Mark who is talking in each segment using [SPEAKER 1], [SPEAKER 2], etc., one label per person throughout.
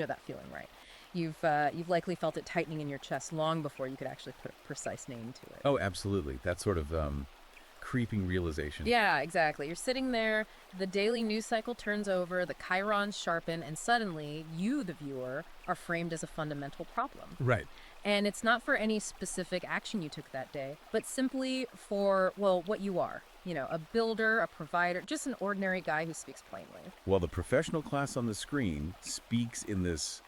[SPEAKER 1] know that feeling, right? You've likely felt it tightening in your chest long before you could actually put a precise name to it.
[SPEAKER 2] Oh, absolutely. That sort of creeping realization.
[SPEAKER 1] Yeah, exactly. You're sitting there, the daily news cycle turns over, the chyrons sharpen, and suddenly you, the viewer, are framed as a fundamental problem.
[SPEAKER 2] Right.
[SPEAKER 1] And it's not for any specific action you took that day, but simply for, well, what you are. You know, a builder, a provider, just an ordinary guy who speaks plainly.
[SPEAKER 2] Well, the professional class on the screen speaks in this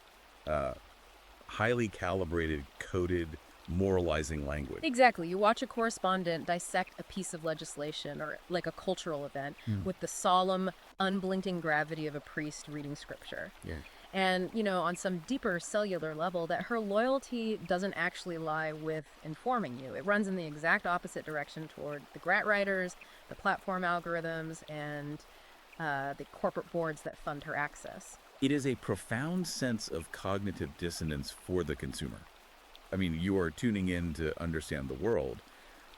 [SPEAKER 2] highly calibrated, coded, moralizing language.
[SPEAKER 1] Exactly. You watch a correspondent dissect a piece of legislation or like a cultural event with the solemn, unblinking gravity of a priest reading scripture.
[SPEAKER 2] Yeah.
[SPEAKER 1] And, you know, on some deeper cellular level, that her loyalty doesn't actually lie with informing you. It runs in the exact opposite direction toward the grant writers, the platform algorithms, and the corporate boards that fund her access.
[SPEAKER 2] It is a profound sense of cognitive dissonance for the consumer. I mean, you are tuning in to understand the world,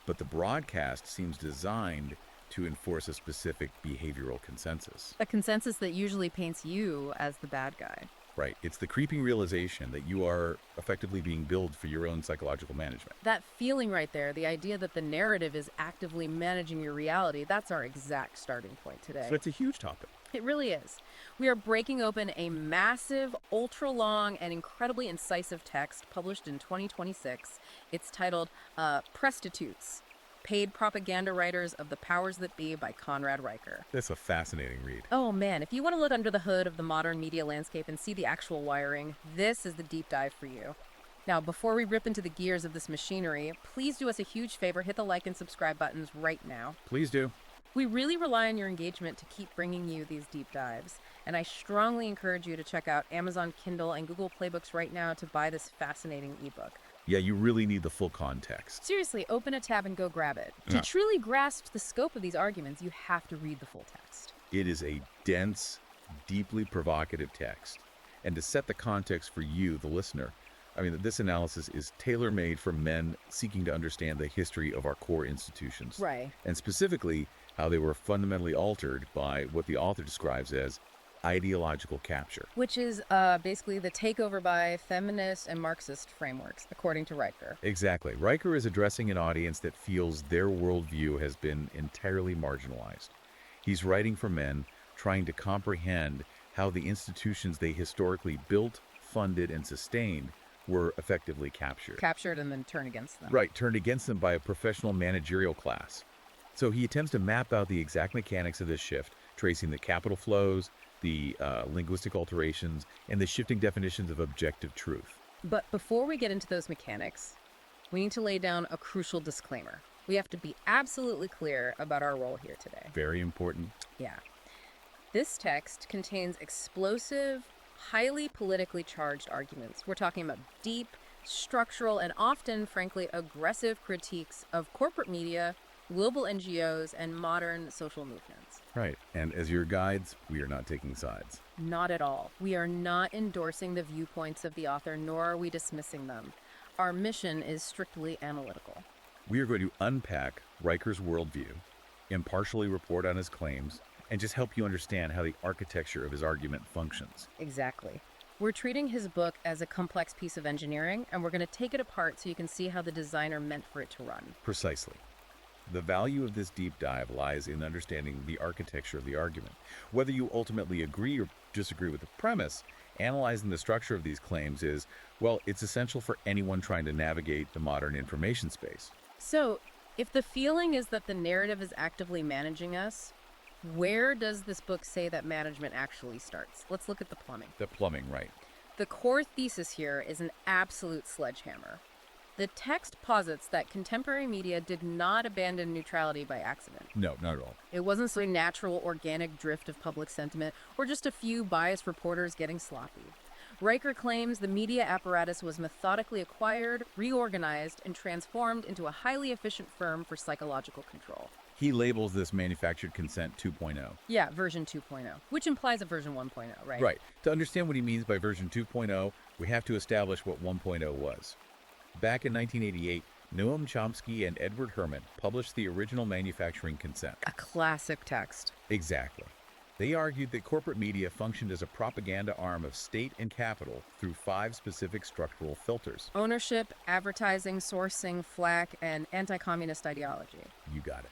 [SPEAKER 2] but the broadcast seems designed to enforce a specific behavioral consensus.
[SPEAKER 1] A consensus that usually paints you as the bad guy.
[SPEAKER 2] Right. It's the creeping realization that you are effectively being billed for your own psychological management.
[SPEAKER 1] That feeling right there, the idea that the narrative is actively managing your reality, that's our exact starting point today.
[SPEAKER 2] So it's a huge topic.
[SPEAKER 1] It really is. We are breaking open a massive, ultra-long, and incredibly incisive text published in 2026. It's titled Presstitutes, Paid Propaganda Writers of the Powers That Be by Conrad Riker.
[SPEAKER 2] That's a fascinating read.
[SPEAKER 1] Oh man, if you want to look under the hood of the modern media landscape and see the actual wiring, this is the deep dive for you. Now, before we rip into the gears of this machinery, please do us a huge favor, hit the like and subscribe buttons right now.
[SPEAKER 2] Please do.
[SPEAKER 1] We really rely on your engagement to keep bringing you these deep dives, and I strongly encourage you to check out Amazon Kindle and Google Playbooks right now to buy this fascinating ebook.
[SPEAKER 2] Yeah, you really need the full context.
[SPEAKER 1] Seriously, open a tab and go grab it.
[SPEAKER 2] Yeah.
[SPEAKER 1] To truly grasp the scope of these arguments, you have to read the full text.
[SPEAKER 2] It is a dense, deeply provocative text. And to set the context for you, the listener, I mean, this analysis is tailor-made for men seeking to understand the history of our core institutions.
[SPEAKER 1] Right.
[SPEAKER 2] And specifically, how they were fundamentally altered by what the author describes as ideological capture.
[SPEAKER 1] Which is basically the takeover by feminist and Marxist frameworks, according to Riker.
[SPEAKER 2] Exactly. Riker is addressing an audience that feels their worldview has been entirely marginalized. He's writing for men trying to comprehend how the institutions they historically built, funded, and sustained were effectively captured.
[SPEAKER 1] Captured and then turned against them.
[SPEAKER 2] Right, turned against them by a professional managerial class. So he attempts to map out the exact mechanics of this shift, tracing the capital flows, the linguistic alterations, and the shifting definitions of objective truth.
[SPEAKER 1] But before we get into those mechanics, we need to lay down a crucial disclaimer. We have to be absolutely clear about our role here today.
[SPEAKER 2] Very important.
[SPEAKER 1] Yeah. This text contains explosive, highly politically charged arguments. We're talking about deep, structural, and often, frankly, aggressive critiques of corporate media, global NGOs, and modern social movements.
[SPEAKER 2] Right. And as your guides, we are not taking sides.
[SPEAKER 1] Not at all. We are not endorsing the viewpoints of the author, nor are we dismissing them. Our mission is strictly analytical.
[SPEAKER 2] We are going to unpack Riker's worldview, impartially report on his claims, and just help you understand how the architecture of his argument functions.
[SPEAKER 1] Exactly. We're treating his book as a complex piece of engineering, and we're going to take it apart so you can see how the designer meant for it to run.
[SPEAKER 2] Precisely. The value of this deep dive lies in understanding the architecture of the argument. Whether you ultimately agree or disagree with the premise, analyzing the structure of these claims is, well, it's essential for anyone trying to navigate the modern information space.
[SPEAKER 1] So, if the feeling is that the narrative is actively managing us, where does this book say that management actually starts? Let's look at the plumbing.
[SPEAKER 2] The plumbing, right.
[SPEAKER 1] The core thesis here is an absolute sledgehammer. The text posits that contemporary media did not abandon neutrality by accident.
[SPEAKER 2] No, not at all.
[SPEAKER 1] It wasn't some natural, organic drift of public sentiment or just a few biased reporters getting sloppy. Riker claims the media apparatus was methodically acquired, reorganized, and transformed into a highly efficient firm for psychological control.
[SPEAKER 2] He labels this manufactured consent 2.0.
[SPEAKER 1] Yeah, version 2.0, which implies a version 1.0, right?
[SPEAKER 2] Right. To understand what he means by version 2.0, we have to establish what 1.0 was. Back in 1988, Noam Chomsky and Edward Herman published the original manufacturing consent.
[SPEAKER 1] A classic text.
[SPEAKER 2] Exactly. They argued that corporate media functioned as a propaganda arm of state and capital through 5 specific structural filters.
[SPEAKER 1] Ownership, advertising, sourcing, flack, and anti-communist ideology.
[SPEAKER 2] You got it.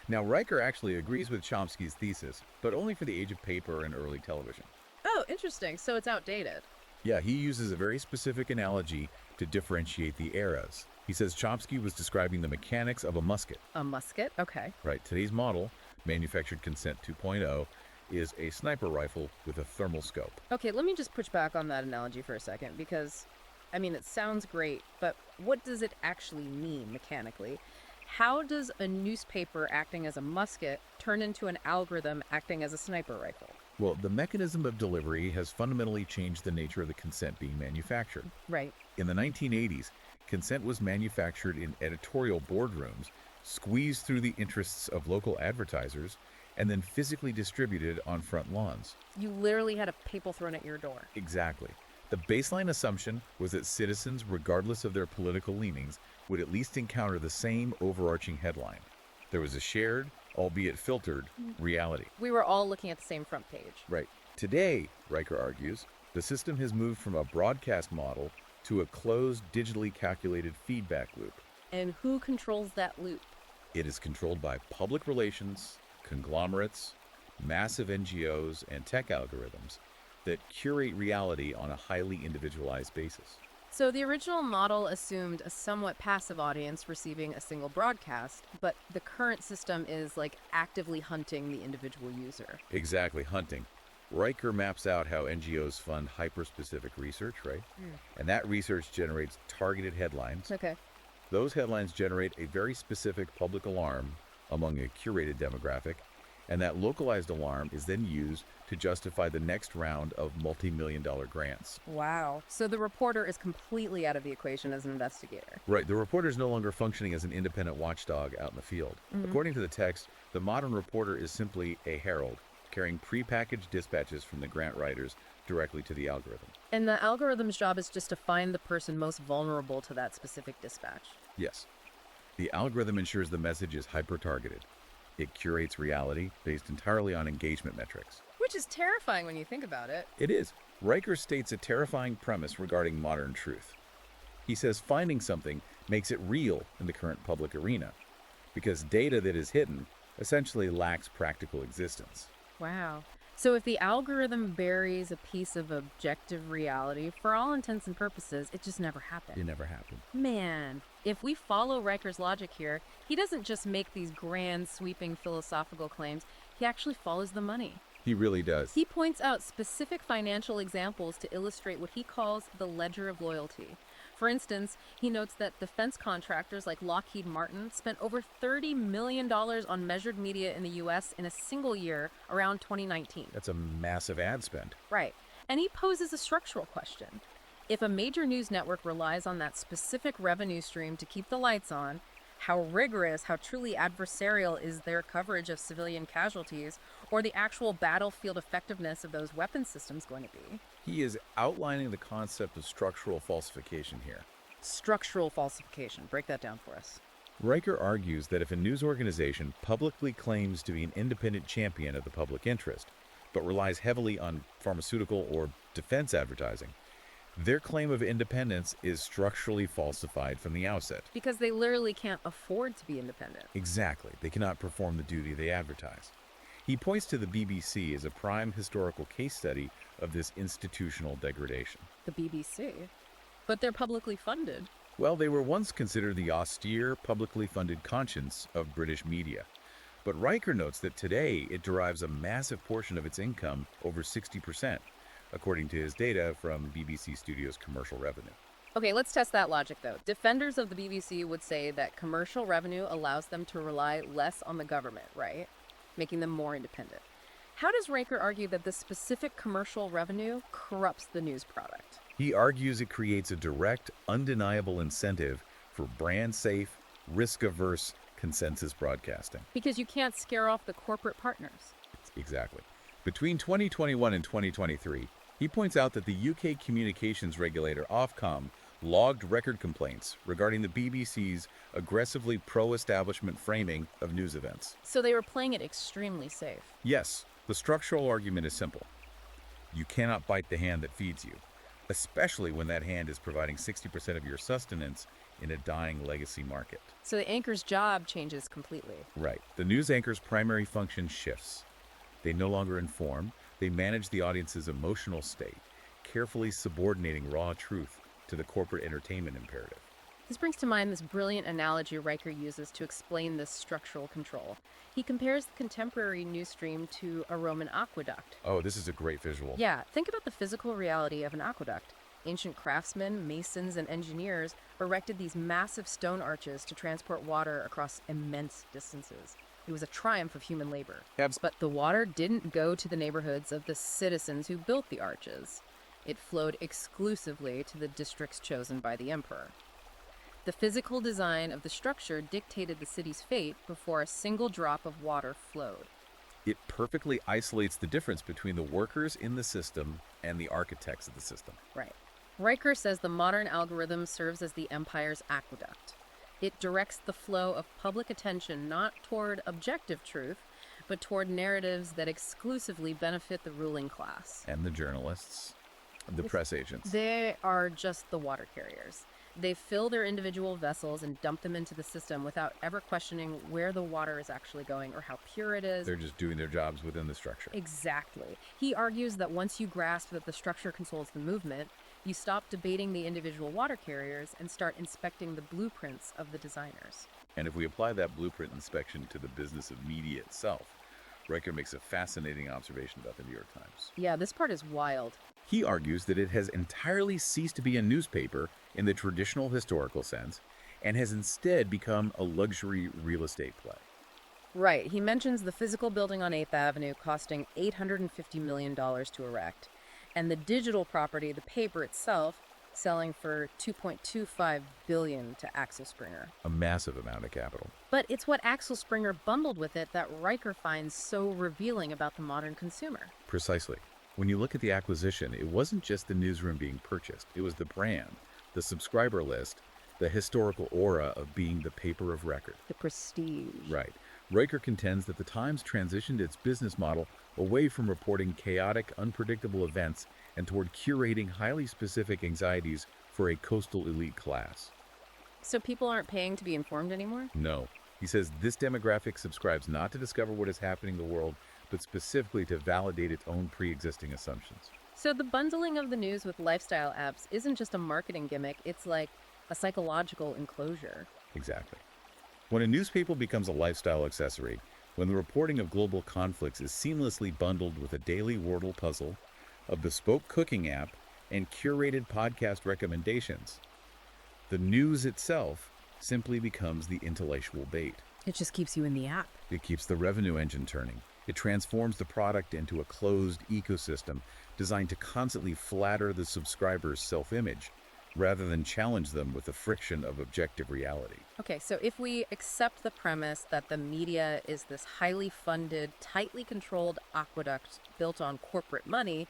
[SPEAKER 2] Now, Riker actually agrees with Chomsky's thesis, but only for the age of paper and early television.
[SPEAKER 1] Oh, interesting. So it's outdated.
[SPEAKER 2] Yeah, he uses a very specific analogy to differentiate the eras. He says Chomsky was describing the mechanics of a musket.
[SPEAKER 1] A musket? Okay.
[SPEAKER 2] Right, today's model, manufactured consent 2.0, is a sniper rifle with a thermal scope.
[SPEAKER 1] Okay, let me just push back on that analogy for a second because, I mean, it sounds great, but what does it actually mean mechanically? How does a newspaper acting as a musket turn into an algorithm acting as a sniper rifle?
[SPEAKER 2] Well, the mechanism of delivery has fundamentally changed the nature of the consent being manufactured.
[SPEAKER 1] Right.
[SPEAKER 2] In the 1980s, consent was manufactured in editorial boardrooms, squeezed through the interests of local advertisers, and then physically distributed on front lawns.
[SPEAKER 1] You literally had a paper thrown at your door.
[SPEAKER 2] Exactly. The baseline assumption was that citizens, regardless of their political leanings, would at least encounter the same overarching headline. There was a shared, albeit filtered, reality.
[SPEAKER 1] We were all looking at the same front page.
[SPEAKER 2] Right. Today, Riker argues, the system has moved from a broadcast model to a closed, digitally calculated feedback loop.
[SPEAKER 1] And who controls that loop?
[SPEAKER 2] It is controlled by public relations, conglomerates, massive NGOs, and tech algorithms that curate reality on a highly individualized basis.
[SPEAKER 1] So the original model assumed a somewhat passive audience receiving a single broadcast, but the current system is like actively hunting the individual user.
[SPEAKER 2] Exactly, hunting. Riker maps out how NGOs fund hyper-specific research, right? And that research generates targeted headlines.
[SPEAKER 1] Okay.
[SPEAKER 2] Those headlines generate a very specific public alarm among a curated demographic, and that localized alarm is then used to justify the next round of multi-million-dollar grants.
[SPEAKER 1] Wow. So the reporter is completely out of the equation as an investigator.
[SPEAKER 2] Right, the reporter is no longer functioning as an independent watchdog out in the field. According to the text, the modern reporter is simply a herald, carrying prepackaged dispatches from the grant writers directly to the algorithm.
[SPEAKER 1] And the algorithm's job is just to find the person most vulnerable to that specific dispatch.
[SPEAKER 2] Yes. The algorithm ensures the message is hyper-targeted. It curates reality based entirely on engagement metrics.
[SPEAKER 1] Which is terrifying when you think about it.
[SPEAKER 2] It is. Riker states a terrifying premise regarding modern truth. He says finding something makes it real in the current public arena, because data that is hidden essentially lacks practical existence.
[SPEAKER 1] Wow. So if the algorithm buries a piece of objective reality, for all intents and purposes, it just never happened.
[SPEAKER 2] It never happened.
[SPEAKER 1] Man, if we follow Riker's logic here, he doesn't just make these grand, sweeping philosophical claims, he actually follows the money.
[SPEAKER 2] He really does.
[SPEAKER 1] He points out specific financial examples to illustrate what he calls the ledger of loyalty. For instance, he notes that defense contractors like Lockheed Martin spent over $30 million on measured media in the U.S. in a single year around 2019.
[SPEAKER 2] That's a massive ad spend.
[SPEAKER 1] Right. And he poses a structural question. If a major news network relies on that specific revenue stream to keep the lights on, how rigorous, how truly adversarial is their coverage of civilian casualties, or the actual battlefield effectiveness of those weapon systems going to be?
[SPEAKER 2] He is outlining the concept of structural falsification here.
[SPEAKER 1] Structural falsification. Break that down for us.
[SPEAKER 2] Riker argues that if a news organization publicly claims to be an independent champion of the public interest, but relies heavily on pharmaceutical or defense advertising, their claim of independence is structurally falsified from the outset.
[SPEAKER 1] Because they literally can't afford to be independent.
[SPEAKER 2] Exactly. They cannot perform the duty they advertise. He points to the BBC as a prime historical case study of this institutional degradation.
[SPEAKER 1] The BBC? But they're publicly funded.
[SPEAKER 2] Well, they were once considered the austere, publicly funded conscience of British media. But Riker notes that today it derives a massive portion of its income, over 60%, according to his data from BBC Studios' commercial revenue.
[SPEAKER 1] Okay, let's test that logic, though. Defenders of the BBC would say that commercial revenue allows them to rely less on the government, right? Making them more independent. How does Riker argue that this specific commercial revenue corrupts the news product?
[SPEAKER 2] He argues it creates a direct, undeniable incentive for brand-safe, risk-averse consensus broadcasting.
[SPEAKER 1] Because you can't scare off the corporate partners.
[SPEAKER 2] Exactly. Between 2021 and 2023, he points out that the UK communications regulator Ofcom logged record complaints regarding the BBC's aggressively pro-establishment framing of news events.
[SPEAKER 1] So they were playing it extremely safe.
[SPEAKER 2] Yes, The structural argument is simple. You cannot bite the hand that feeds you, especially when that hand is providing 60% of your sustenance in a dying legacy market.
[SPEAKER 1] So the anchor's job changes completely.
[SPEAKER 2] Right. The news anchor's primary function shifts. They no longer inform, they manage the audience's emotional state, carefully subordinating raw truth to the corporate entertainment imperative.
[SPEAKER 1] This brings to mind this brilliant analogy Riker uses to explain this structural control. He compares the contemporary news stream to a Roman aqueduct.
[SPEAKER 2] Oh, this is a great visual.
[SPEAKER 1] Yeah, think about the physical reality of an aqueduct. Ancient craftsmen, masons, and engineers erected these massive stone arches to transport water across immense distances. It was a triumph of human labor. But the water didn't go to the neighborhoods of the citizens who built the arches. It flowed exclusively to the districts chosen by the emperor. The physical design of the structure dictated the city's fate before a single drop of water flowed.
[SPEAKER 2] It perfectly isolates the difference between the workers in the system and the architects of the system.
[SPEAKER 1] Right. Riker says the modern algorithm serves as the empire's aqueduct. It directs the flow of public attention not toward objective truth, but toward narratives that exclusively benefit the ruling class.
[SPEAKER 2] And the journalists, the press agents.
[SPEAKER 1] They are just the water carriers. They fill their individual vessels and dump them into the system without ever questioning where the water is actually going or how pure it is.
[SPEAKER 2] They're just doing their jobs within the structure.
[SPEAKER 1] Exactly. He argues that once you grasp that the structure controls the movement, you stop debating the individual water carriers and start inspecting the blueprints of the designers.
[SPEAKER 2] And if we apply that blueprint inspection to the business of media itself, Riker makes a fascinating observation about the New York Times.
[SPEAKER 1] Yeah, this part is wild.
[SPEAKER 2] He argues that it has entirely ceased to be a newspaper in the traditional historical sense and has instead become a luxury real estate play.
[SPEAKER 1] Right. He mentions the physical building on 8th Avenue costing $850 million to erect, and the digital property, the paper itself, selling for $2.25 billion to Axel Springer.
[SPEAKER 2] A massive amount of capital.
[SPEAKER 1] But it's what Axel Springer bundled with it that Riker finds so revealing about the modern consumer.
[SPEAKER 2] Precisely. When you look at the acquisition, it wasn't just the newsroom being purchased. It was the brand, the subscriber list, the historical aura of being the paper of record.
[SPEAKER 1] The prestige.
[SPEAKER 2] Right. Riker contends that the Times transitioned its business model away from reporting chaotic, unpredictable events and toward curating highly specific anxieties for a coastal elite class.
[SPEAKER 1] So people aren't paying to be informed anymore?
[SPEAKER 2] No. He says this demographic subscribes not to discover what is happening in the world, but specifically to validate its own pre-existing assumptions.
[SPEAKER 1] So the bundling of the news with lifestyle apps isn't just a marketing gimmick, it's like a psychological enclosure.
[SPEAKER 2] Exactly. When a newspaper becomes a lifestyle accessory, when the reporting of global conflicts is seamlessly bundled with a daily Wordle puzzle, a bespoke cooking app, and curated podcast recommendations, the news itself simply becomes the intellectual bait.
[SPEAKER 1] It just keeps you in the app.
[SPEAKER 2] It keeps the revenue engine turning. It transforms the product into a closed ecosystem designed to constantly flatter the subscriber's self-image, rather than challenge them with the friction of objective reality.
[SPEAKER 1] Okay, so if we accept the premise that the media is this highly funded, tightly controlled aqueduct built on corporate money,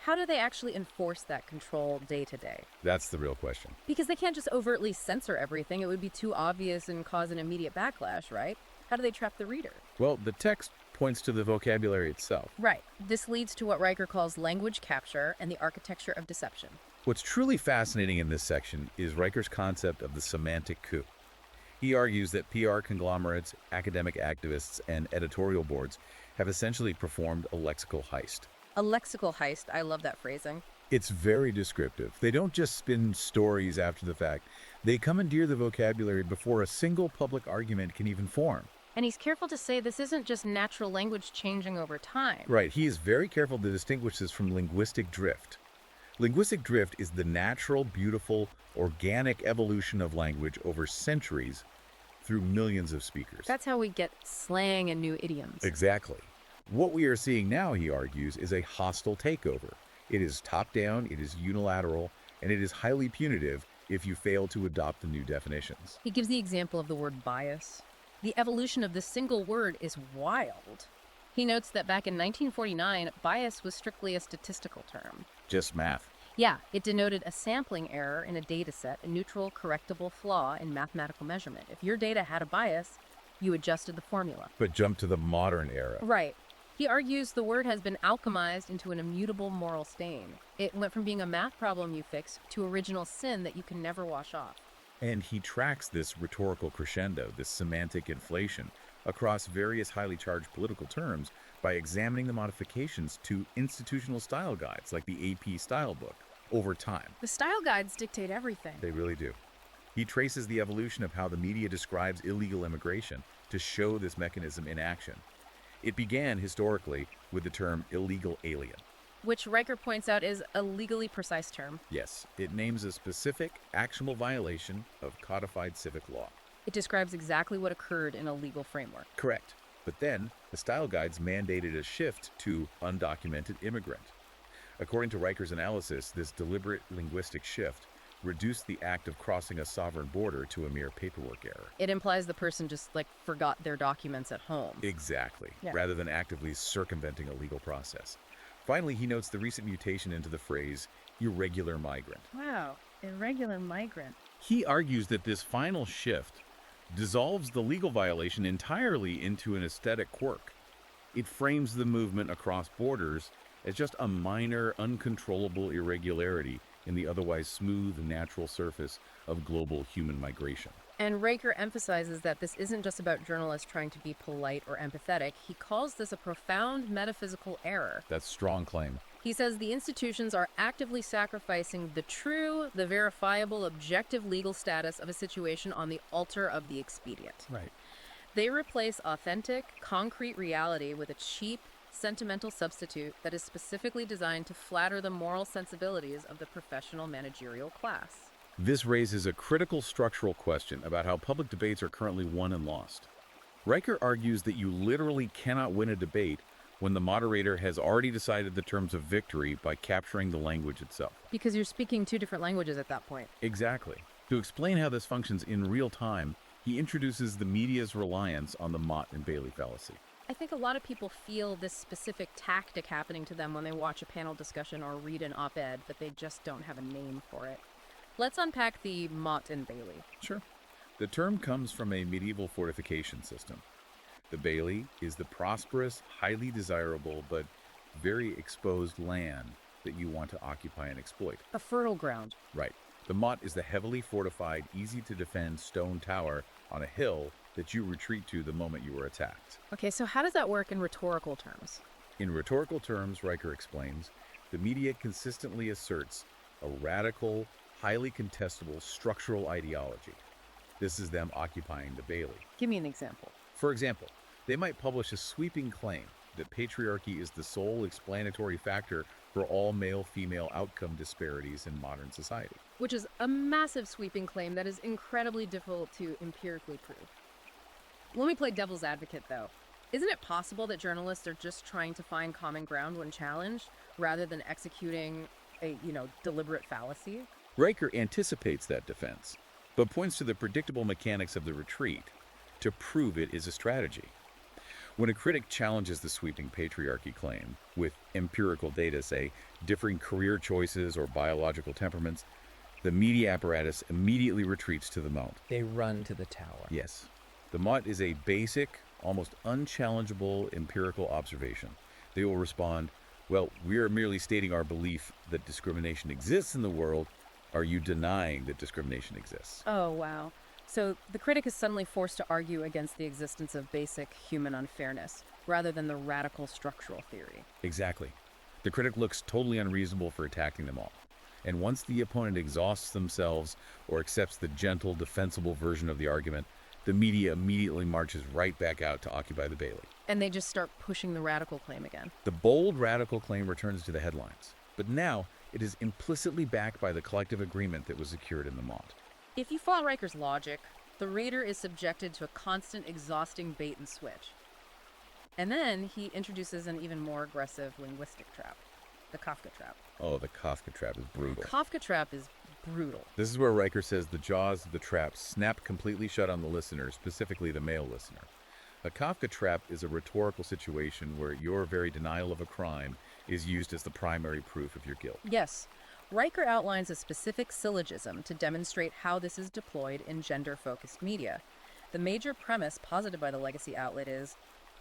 [SPEAKER 1] how do they actually enforce that control day to day?
[SPEAKER 2] That's the real question.
[SPEAKER 1] Because they can't just overtly censor everything. It would be too obvious and cause an immediate backlash, right? How do they trap the reader?
[SPEAKER 2] Well, the text points to the vocabulary itself.
[SPEAKER 1] Right. This leads to what Riker calls language capture and the architecture of deception.
[SPEAKER 2] What's truly fascinating in this section is Riker's concept of the semantic coup. He argues that PR conglomerates, academic activists, and editorial boards have essentially performed a lexical heist.
[SPEAKER 1] A lexical heist. I love that phrasing.
[SPEAKER 2] It's very descriptive. They don't just spin stories after the fact. They commandeer the vocabulary before a single public argument can even form.
[SPEAKER 1] And he's careful to say this isn't just natural language changing over time.
[SPEAKER 2] Right. He is very careful to distinguish this from linguistic drift. Linguistic drift is the natural, beautiful, organic evolution of language over centuries through millions of speakers.
[SPEAKER 1] That's how we get slang and new idioms.
[SPEAKER 2] Exactly. What we are seeing now, he argues, is a hostile takeover. It is top-down, it is unilateral, and it is highly punitive if you fail to adopt the new definitions.
[SPEAKER 1] He gives the example of the word bias. The evolution of this single word is wild. He notes that back in 1949, bias was strictly a statistical term.
[SPEAKER 2] Just math.
[SPEAKER 1] Yeah, it denoted a sampling error in a data set, a neutral, correctable flaw in mathematical measurement. If your data had a bias, you adjusted the formula.
[SPEAKER 2] But jump to the modern era.
[SPEAKER 1] Right. He argues the word has been alchemized into an immutable moral stain. It went from being a math problem you fix to original sin that you can never wash off.
[SPEAKER 2] And he tracks this rhetorical crescendo, this semantic inflation, across various highly charged political terms by examining the modifications to institutional style guides like the AP Style Book over time.
[SPEAKER 1] The style guides dictate everything.
[SPEAKER 2] They really do. He traces the evolution of how the media describes illegal immigration to show this mechanism in action. It began historically with the term illegal alien.
[SPEAKER 1] Which Riker points out is a legally precise term.
[SPEAKER 2] Yes, it names a specific, actionable violation of codified civic law.
[SPEAKER 1] It describes exactly what occurred in a legal framework.
[SPEAKER 2] Correct. But then, the style guides mandated a shift to undocumented immigrant. According to Riker's analysis, this deliberate linguistic shift reduced the act of crossing a sovereign border to a mere paperwork error.
[SPEAKER 1] It implies the person just, forgot their documents at home.
[SPEAKER 2] Exactly,
[SPEAKER 1] Yeah.
[SPEAKER 2] rather than actively circumventing a legal process. Finally, he notes the recent mutation into the phrase irregular migrant.
[SPEAKER 1] Wow, irregular migrant.
[SPEAKER 2] He argues that this final shift dissolves the legal violation entirely into an aesthetic quirk. It frames the movement across borders as just a minor, uncontrollable irregularity in the otherwise smooth, natural surface of global human migration.
[SPEAKER 1] And Riker emphasizes that this isn't just about journalists trying to be polite or empathetic. He calls this a profound metaphysical error.
[SPEAKER 2] That's a strong claim.
[SPEAKER 1] He says the institutions are actively sacrificing the true, the verifiable, objective legal status of a situation on the altar of the expedient.
[SPEAKER 2] Right.
[SPEAKER 1] They replace authentic, concrete reality with a cheap, sentimental substitute that is specifically designed to flatter the moral sensibilities of the professional managerial class.
[SPEAKER 2] This raises a critical structural question about how public debates are currently won and lost. Riker argues that you literally cannot win a debate when the moderator has already decided the terms of victory by capturing the language itself.
[SPEAKER 1] Because you're speaking two different languages at that point.
[SPEAKER 2] Exactly. To explain how this functions in real time, he introduces the media's reliance on the Mott and Bailey fallacy.
[SPEAKER 1] I think a lot of people feel this specific tactic happening to them when they watch a panel discussion or read an op-ed, but they just don't have a name for it. Let's unpack the Mott and Bailey.
[SPEAKER 2] Sure. The term comes from a medieval fortification system. The Bailey is the prosperous, highly desirable, but very exposed land that you want to occupy and exploit.
[SPEAKER 1] A fertile ground.
[SPEAKER 2] Right. The Mott is the heavily fortified, easy-to-defend stone tower on a hill that you retreat to the moment you are attacked.
[SPEAKER 1] Okay, so how does that work in rhetorical terms?
[SPEAKER 2] In rhetorical terms, Riker explains, the media consistently asserts a radical, highly contestable structural ideology. This is them occupying the Bailey.
[SPEAKER 1] Give me an example.
[SPEAKER 2] For example, they might publish a sweeping claim that patriarchy is the sole explanatory factor for all male-female outcome disparities in modern society.
[SPEAKER 1] Which is a massive sweeping claim that is incredibly difficult to empirically prove. Let me play devil's advocate, though. Isn't it possible that journalists are just trying to find common ground when challenged, rather than executing a, deliberate fallacy?
[SPEAKER 2] Riker anticipates that defense, but points to the predictable mechanics of the retreat to prove it is a strategy. When a critic challenges the sweeping patriarchy claim with empirical data, say, differing career choices or biological temperaments, the media apparatus immediately retreats to the Mott.
[SPEAKER 3] They run to the tower.
[SPEAKER 2] Yes. The Mott is a basic, almost unchallengeable empirical observation. They will respond, well, we are merely stating our belief that discrimination exists in the world. Are you denying that discrimination exists?
[SPEAKER 1] Oh, wow. So the critic is suddenly forced to argue against the existence of basic human unfairness, rather than the radical structural theory.
[SPEAKER 2] Exactly. The critic looks totally unreasonable for attacking them all. And once the opponent exhausts themselves or accepts the gentle, defensible version of the argument, the media immediately marches right back out to occupy the Bailey.
[SPEAKER 1] And they just start pushing the radical claim again.
[SPEAKER 2] The bold radical claim returns to the headlines, but now it is implicitly backed by the collective agreement that was secured in the Mott.
[SPEAKER 1] If you follow Riker's logic, the reader is subjected to a constant, exhausting bait and switch. And then he introduces an even more aggressive linguistic trap, the Kafka trap.
[SPEAKER 2] Oh, the Kafka trap is brutal.
[SPEAKER 1] Kafka trap is brutal.
[SPEAKER 2] This is where Riker says the jaws of the trap snap completely shut on the listener, specifically the male listener. A Kafka trap is a rhetorical situation where your very denial of a crime is used as the primary proof of your guilt.
[SPEAKER 1] Yes. Riker outlines a specific syllogism to demonstrate how this is deployed in gender-focused media. The major premise posited by the legacy outlet is,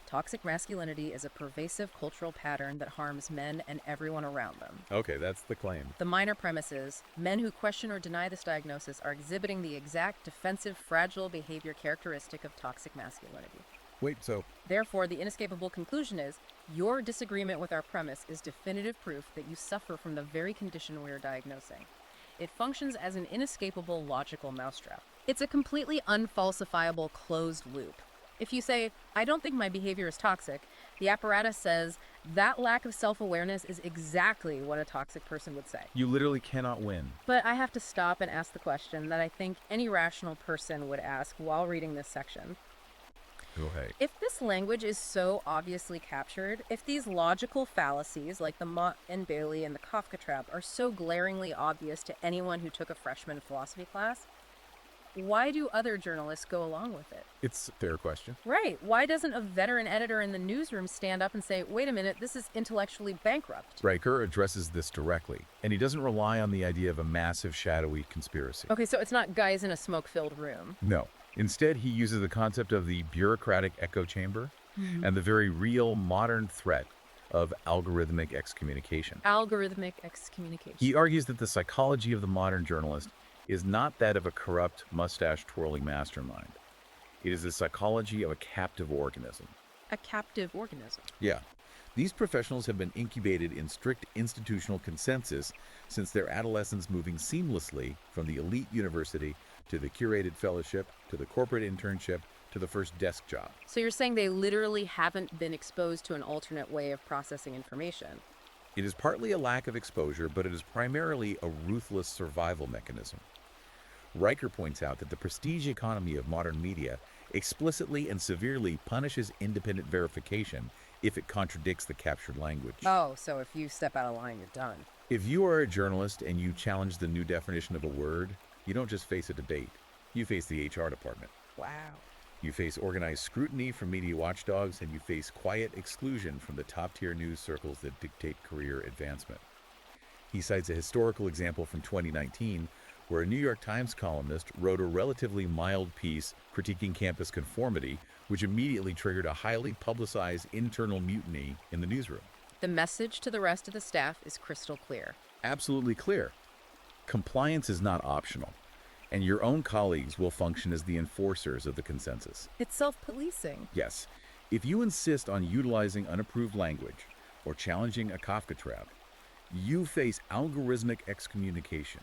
[SPEAKER 1] Toxic masculinity is a pervasive cultural pattern that harms men and everyone around them.
[SPEAKER 2] Okay, that's the claim.
[SPEAKER 1] The minor premise is men who question or deny this diagnosis are exhibiting the exact defensive, fragile behavior characteristic of toxic masculinity.
[SPEAKER 2] Wait, so
[SPEAKER 1] Therefore, the inescapable conclusion is your disagreement with our premise is definitive proof that you suffer from the very condition we are diagnosing. It functions as an inescapable logical mousetrap. It's a completely unfalsifiable closed loop. If you say, I don't think my behavior is toxic, the apparatus says that lack of self-awareness is exactly what a toxic person would say.
[SPEAKER 2] you literally cannot win.
[SPEAKER 1] But I have to stop and ask the question that I think any rational person would ask while reading this section.
[SPEAKER 2] Go ahead.
[SPEAKER 1] If this language is so obviously captured, if these logical fallacies like the Mott and Bailey and the Kafka trap are so glaringly obvious to anyone who took a freshman philosophy class, why do other journalists go along with it?
[SPEAKER 2] It's a fair question.
[SPEAKER 1] Right. Why doesn't a veteran editor in the newsroom stand up and say, wait a minute, this is intellectually bankrupt?
[SPEAKER 2] Riker addresses this directly, and he doesn't rely on the idea of a massive, shadowy conspiracy.
[SPEAKER 1] Okay, so it's not guys in a smoke-filled room.
[SPEAKER 2] No. Instead, he uses the concept of the bureaucratic echo chamber and the very real modern threat of algorithmic excommunication.
[SPEAKER 1] Algorithmic excommunication.
[SPEAKER 2] He argues that the psychology of the modern journalist is not that of a corrupt, mustache-twirling mastermind. It is the psychology of a captive organism.
[SPEAKER 1] A captive organism.
[SPEAKER 2] Yeah. These professionals have been incubated in strict institutional consensus since their adolescence, moving seamlessly from the elite university to the curated fellowship, to the corporate internship, to the first desk job.
[SPEAKER 1] So you're saying they literally haven't been exposed to an alternate way of processing information.
[SPEAKER 2] It is partly a lack of exposure, but it is primarily a ruthless survival mechanism. Riker points out that the prestige economy of modern media explicitly and severely punishes independent verification if it contradicts the captured language.
[SPEAKER 1] Oh, so if you step out of line, you're done.
[SPEAKER 2] If you are a journalist and you challenge the new definition of a word, you don't just face a debate. You face the HR department.
[SPEAKER 1] Wow.
[SPEAKER 2] You face organized scrutiny from media watchdogs, and you face quiet exclusion from the top-tier news circles that dictate career advancement. He cites a historical example from 2019 where a New York Times columnist wrote a relatively mild piece critiquing campus conformity, which immediately triggered a highly publicized internal mutiny in the newsroom.
[SPEAKER 1] The message to the rest of the staff is crystal clear.
[SPEAKER 2] Absolutely clear. Compliance is not optional, and your own colleagues will function as the enforcers of the consensus.
[SPEAKER 1] It's self-policing.
[SPEAKER 2] Yes, if you insist on utilizing unapproved language or challenging a Kafka trap, you face algorithmic excommunication.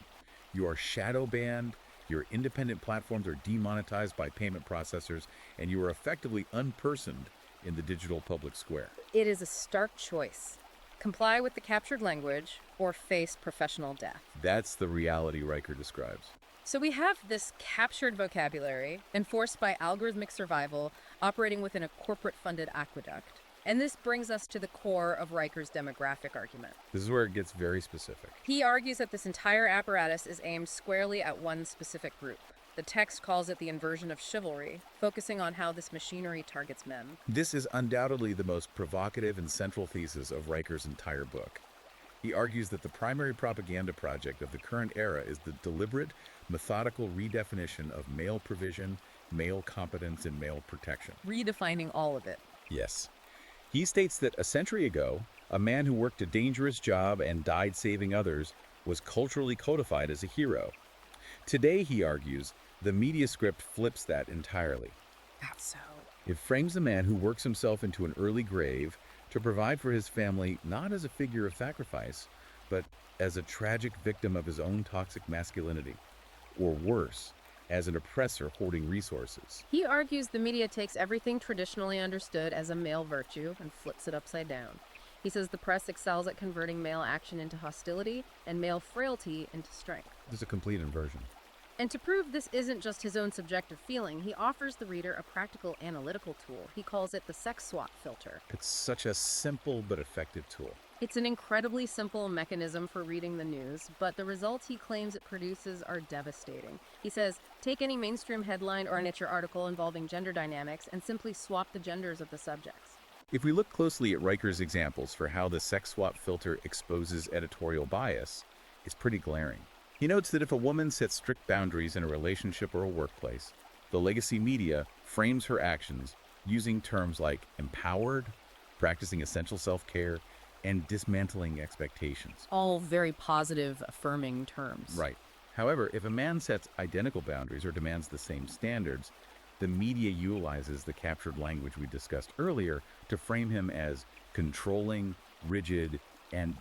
[SPEAKER 2] You are shadow banned, your independent platforms are demonetized by payment processors, and you are effectively unpersoned in the digital public square.
[SPEAKER 1] It is a stark choice. Comply with the captured language or face professional death.
[SPEAKER 2] That's the reality Riker describes.
[SPEAKER 1] So we have this captured vocabulary enforced by algorithmic survival operating within a corporate-funded aqueduct. And this brings us to the core of Riker's demographic argument.
[SPEAKER 2] This is where it gets very specific.
[SPEAKER 1] He argues that this entire apparatus is aimed squarely at one specific group. The text calls it the inversion of chivalry, focusing on how this machinery targets men.
[SPEAKER 2] This is undoubtedly the most provocative and central thesis of Riker's entire book. He argues that the primary propaganda project of the current era is the deliberate, methodical redefinition of male provision, male competence, and male protection.
[SPEAKER 1] Redefining all of it.
[SPEAKER 2] Yes. He states that a century ago, a man who worked a dangerous job and died saving others was culturally codified as a hero. Today, he argues, the media script flips that entirely.
[SPEAKER 1] How so?
[SPEAKER 2] It frames a man who works himself into an early grave to provide for his family not as a figure of sacrifice, but as a tragic victim of his own toxic masculinity, or worse, as an oppressor hoarding resources.
[SPEAKER 1] He argues the media takes everything traditionally understood as a male virtue and flips it upside down. He says the press excels at converting male action into hostility and male frailty into strength.
[SPEAKER 2] This is a complete inversion.
[SPEAKER 1] And to prove this isn't just his own subjective feeling, he offers the reader a practical analytical tool. He calls it the sex swap filter.
[SPEAKER 2] It's such a simple but effective tool.
[SPEAKER 1] It's an incredibly simple mechanism for reading the news, but the results he claims it produces are devastating. He says, take any mainstream headline or Nature article involving gender dynamics and simply swap the genders of the subjects.
[SPEAKER 2] If we look closely at Riker's examples for how the sex swap filter exposes editorial bias, it's pretty glaring. He notes that if a woman sets strict boundaries in a relationship or a workplace, the legacy media frames her actions using terms like empowered, practicing essential self-care, and dismantling expectations.
[SPEAKER 1] All very positive, affirming terms.
[SPEAKER 2] Right. However, if a man sets identical boundaries or demands the same standards, the media utilizes the captured language we discussed earlier to frame him as controlling, rigid, and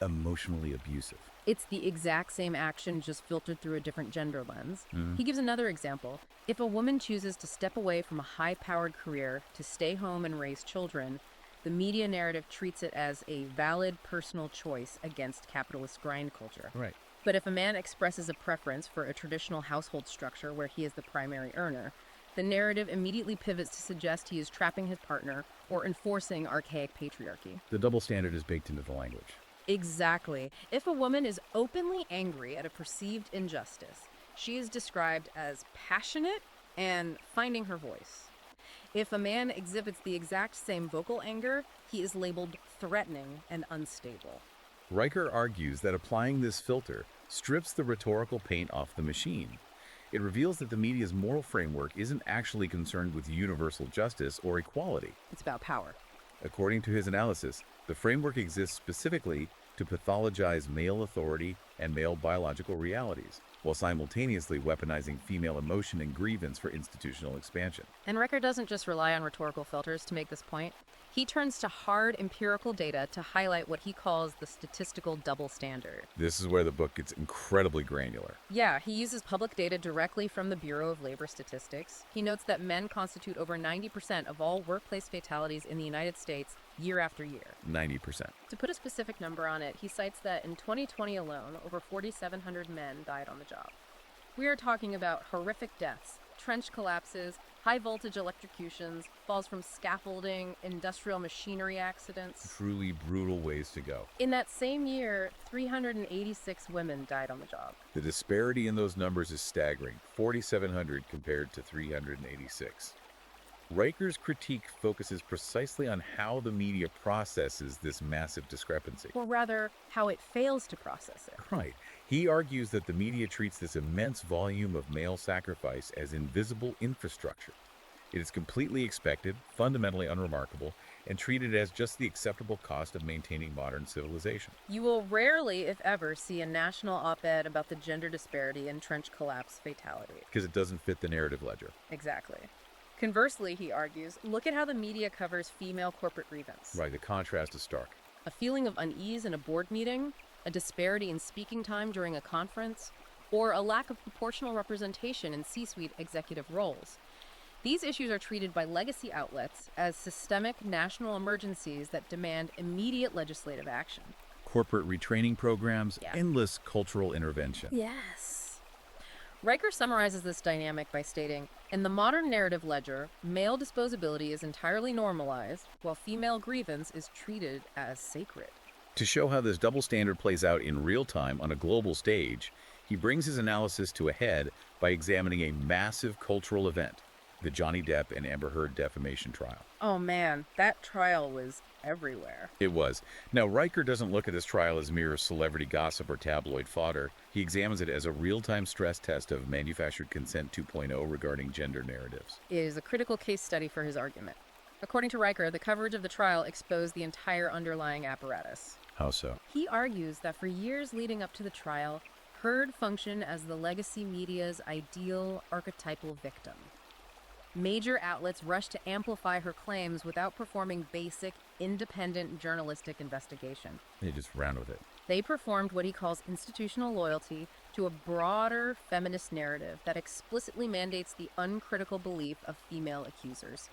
[SPEAKER 2] emotionally abusive.
[SPEAKER 1] It's the exact same action, just filtered through a different gender lens.
[SPEAKER 2] Mhm.
[SPEAKER 1] He gives another example. If a woman chooses to step away from a high-powered career to stay home and raise children, the media narrative treats it as a valid personal choice against capitalist grind culture.
[SPEAKER 2] Right.
[SPEAKER 1] But if a man expresses a preference for a traditional household structure where he is the primary earner, the narrative immediately pivots to suggest he is trapping his partner or enforcing archaic patriarchy.
[SPEAKER 2] The double standard is baked into the language.
[SPEAKER 1] Exactly. If a woman is openly angry at a perceived injustice, she is described as passionate and finding her voice. If a man exhibits the exact same vocal anger, he is labeled threatening and unstable.
[SPEAKER 2] Riker argues that applying this filter strips the rhetorical paint off the machine. It reveals that the media's moral framework isn't actually concerned with universal justice or equality.
[SPEAKER 1] It's about power.
[SPEAKER 2] According to his analysis, the framework exists specifically to pathologize male authority and male biological realities, while simultaneously weaponizing female emotion and grievance for institutional expansion.
[SPEAKER 1] And Riker doesn't just rely on rhetorical filters to make this point. He turns to hard empirical data to highlight what he calls the statistical double standard.
[SPEAKER 2] This is where the book gets incredibly granular.
[SPEAKER 1] Yeah, he uses public data directly from the Bureau of Labor Statistics. He notes that men constitute over 90% of all workplace fatalities in the United States year after year.
[SPEAKER 2] 90%.
[SPEAKER 1] To put a specific number on it, he cites that in 2020 alone, over 4,700 men died on the job. We are talking about horrific deaths, trench collapses, high voltage electrocutions, falls from scaffolding, industrial machinery accidents.
[SPEAKER 2] Truly brutal ways to go.
[SPEAKER 1] In that same year, 386 women died on the job.
[SPEAKER 2] The disparity in those numbers is staggering, 4,700 compared to 386. Riker's critique focuses precisely on how the media processes this massive discrepancy.
[SPEAKER 1] Or rather, how it fails to process it.
[SPEAKER 2] Right. He argues that the media treats this immense volume of male sacrifice as invisible infrastructure. It is completely expected, fundamentally unremarkable, and treated as just the acceptable cost of maintaining modern civilization.
[SPEAKER 1] You will rarely, if ever, see a national op-ed about the gender disparity in trench collapse fatality.
[SPEAKER 2] Because it doesn't fit the narrative ledger.
[SPEAKER 1] Exactly. Conversely, he argues, look at how the media covers female corporate grievance.
[SPEAKER 2] Right, the contrast is stark.
[SPEAKER 1] A feeling of unease in a board meeting, a disparity in speaking time during a conference, or a lack of proportional representation in C-suite executive roles. These issues are treated by legacy outlets as systemic national emergencies that demand immediate legislative action.
[SPEAKER 2] Corporate retraining programs,
[SPEAKER 1] Yeah.
[SPEAKER 2] endless cultural intervention.
[SPEAKER 1] Yes. Riker summarizes this dynamic by stating, in the modern narrative ledger, male disposability is entirely normalized, while female grievance is treated as sacred.
[SPEAKER 2] To show how this double standard plays out in real time on a global stage, he brings his analysis to a head by examining a massive cultural event, the Johnny Depp and Amber Heard defamation trial.
[SPEAKER 1] Oh man, that trial was everywhere.
[SPEAKER 2] It was. Now, Riker doesn't look at this trial as mere celebrity gossip or tabloid fodder. He examines it as a real-time stress test of manufactured consent 2.0 regarding gender narratives.
[SPEAKER 1] It is a critical case study for his argument. According to Riker, the coverage of the trial exposed the entire underlying apparatus.
[SPEAKER 2] How so?
[SPEAKER 1] He argues that for years leading up to the trial, Heard functioned as the legacy media's ideal archetypal victim. Major outlets rushed to amplify her claims without performing basic, independent journalistic investigation.
[SPEAKER 2] They just ran with it.
[SPEAKER 1] They performed what he calls institutional loyalty to a broader feminist narrative that explicitly mandates the uncritical belief of female accusers.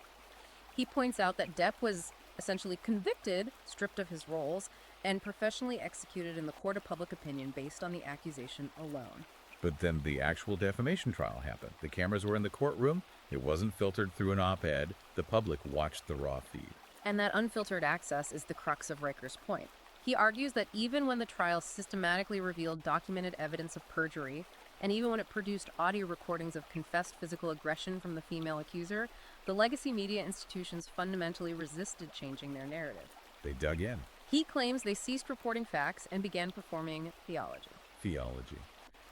[SPEAKER 1] He points out that Depp was essentially convicted, stripped of his roles, and professionally executed in the court of public opinion based on the accusation alone.
[SPEAKER 2] But then the actual defamation trial happened. The cameras were in the courtroom. It wasn't filtered through an op-ed. The public watched the raw feed.
[SPEAKER 1] And that unfiltered access is the crux of Riker's point. He argues that even when the trial systematically revealed documented evidence of perjury, and even when it produced audio recordings of confessed physical aggression from the female accuser, the legacy media institutions fundamentally resisted changing their narrative.
[SPEAKER 2] They dug in.
[SPEAKER 1] He claims they ceased reporting facts and began performing theology.
[SPEAKER 2] Theology.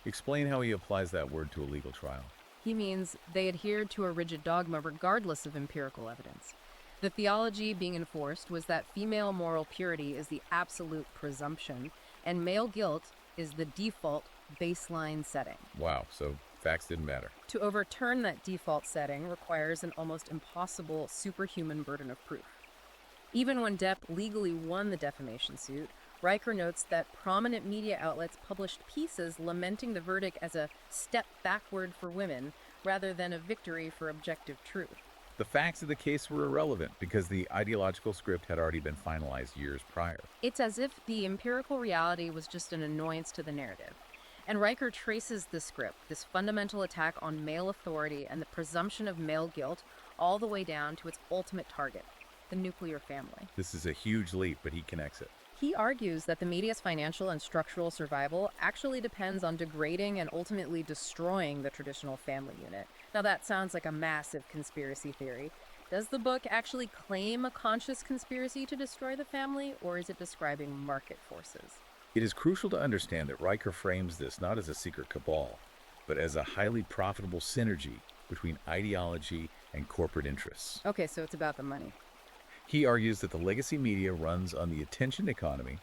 [SPEAKER 2] Explain how he applies that word to a legal trial.
[SPEAKER 1] He means they adhered to a rigid dogma regardless of empirical evidence. The theology being enforced was that female moral purity is the absolute presumption, and male guilt is the default baseline setting.
[SPEAKER 2] Wow, so facts didn't matter.
[SPEAKER 1] To overturn that default setting requires an almost impossible superhuman burden of proof. Even when Depp legally won the defamation suit, Riker notes that prominent media outlets published pieces lamenting the verdict as a step backward for women rather than a victory for objective truth.
[SPEAKER 2] The facts of the case were irrelevant because the ideological script had already been finalized years prior.
[SPEAKER 1] It's as if the empirical reality was just an annoyance to the narrative. And Riker traces the script, this fundamental attack on male authority and the presumption of male guilt, all the way down to its ultimate target, the nuclear family.
[SPEAKER 2] This is a huge leap, but he connects it.
[SPEAKER 1] He argues that the media's financial and structural survival actually depends on degrading and ultimately destroying the traditional family unit. Now that sounds like a massive conspiracy theory. Does the book actually claim a conscious conspiracy to destroy the family, or is it describing market forces?
[SPEAKER 2] It is crucial to understand that Riker frames this not as a secret cabal, but as a highly profitable synergy between ideology and corporate interests.
[SPEAKER 1] Okay, so it's about the money.
[SPEAKER 2] He argues that the legacy media runs on the attention economy,